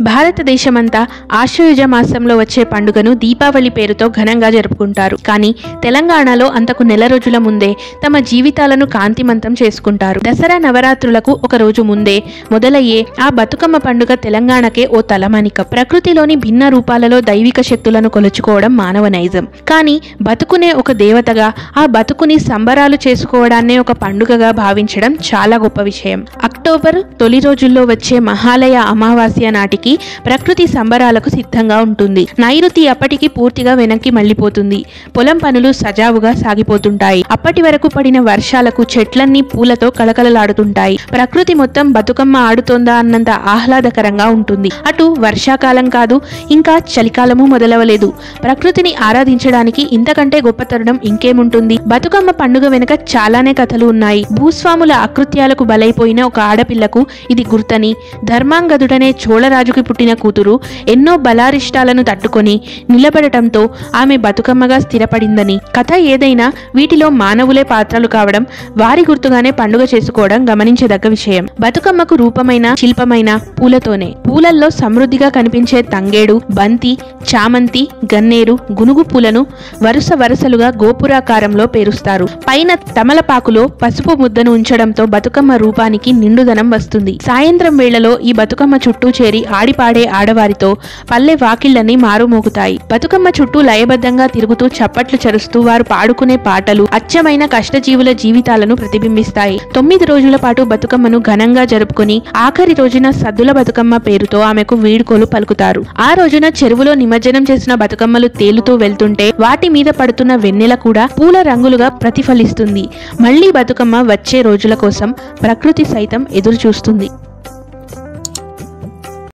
భారతదేశమంతా ఆశ్వయుజ మాసంలో వచ్చే పండుగను దీపావళి పేరుతో ఘనంగా జరుపుకుంటారు. కానీ తెలంగాణలో అంతకు నెల రోజుల ముందే తమ జీవితాలను కాంతిమంతం చేసుకుంటారు. దసరా నవరాత్రులకు ఒక రోజు ముందే మొదలయ్యే ఆ బతుకమ్మ పండుగ తెలంగాణకే ఓ తలమానిక. ప్రకృతిలోని భిన్న రూపాలలో దైవిక శక్తులను కొలుచుకోవడం మానవ నైజం. కానీ బతుకునే ఒక దేవతగా, ఆ బతుకుని సంబరాలు చేసుకోవడాన్నే ఒక పండుగగా భావించడం చాలా గొప్ప విషయం. అక్టోబర్ తొలి రోజుల్లో వచ్చే మహాలయ అమావాస్య నాటికి ప్రకృతి సంబరాలకు సిద్ధంగా ఉంటుంది. నైరుతి అప్పటికి పూర్తిగా వెనక్కి మళ్లిపోతుంది. పొలం పనులు సజావుగా సాగిపోతుంటాయి. అప్పటి వరకు పడిన వర్షాలకు చెట్లన్నీ పూలతో కళకళలాడుతుంటాయి. ప్రకృతి మొత్తం బతుకమ్మ ఆడుతోందా అన్నంత ఆహ్లాదకరంగా ఉంటుంది. అటు వర్షాకాలం కాదు, ఇంకా చలికాలము మొదలవలేదు. ప్రకృతిని ఆరాధించడానికి ఇంతకంటే గొప్ప తరుణం ఇంకేముంటుంది? బతుకమ్మ పండుగ వెనుక చాలానే కథలు ఉన్నాయి. భూస్వాముల అకృత్యాలకు బలైపోయిన ఒక ఆడపిల్లకు ఇది గుర్తని, ధర్మాంగదుడనే చోళరాజుకి పుట్టిన కూతురు ఎన్నో బలారిష్టాలను తట్టుకొని నిలబడటంతో ఆమె బతుకమ్మగా స్థిరపడిందని, కథ ఏదైనా వీటిలో మానవులే పాత్రలు కావడం, వారి గుర్తుగానే పండుగ చేసుకోవడం గమనించదగ్గ విషయం. బతుకమ్మకు రూపమైన శిల్పమైన పూలతోనే. పూలల్లో సమృద్ధిగా కనిపించే తంగేడు, బంతి, చామంతి, గన్నేరు, గునుగు పూలను వరుసలుగా గోపురాకారంలో పేరుస్తారు. పైన తమలపాకులో పసుపు ముద్దను ఉంచడంతో బతుకమ్మ రూపానికి నిండుదనం వస్తుంది. సాయంత్రం వేళలో ఈ బతుకమ్మ చుట్టూ చేరి ఆడిపాడే ఆడవారితో పల్లె వాకిళ్లన్నీ మారుమోగుతాయి. బతుకమ్మ చుట్టూ లయబద్ధంగా తిరుగుతూ చప్పట్లు చరుస్తూ వారు పాడుకునే పాటలు అచ్చమైన కష్టజీవుల జీవితాలను ప్రతిబింబిస్తాయి. 9 రోజుల పాటు బతుకమ్మను ఘనంగా జరుపుకుని ఆఖరి రోజున సద్దుల బతుకమ్మ పేరుతో ఆమెకు వీడ్కోలు పలుకుతారు. ఆ రోజున చెరువులో నిమజ్జనం చేసిన బతుకమ్మలు తేలుతూ వెళ్తుంటే వాటి మీద పడుతున్న వెన్నెల కూడా పూల రంగులుగా ప్రతిఫలిస్తుంది. మళ్లీ బతుకమ్మ వచ్చే రోజుల కోసం ప్రకృతి సైతం ఎదురు చూస్తుంది.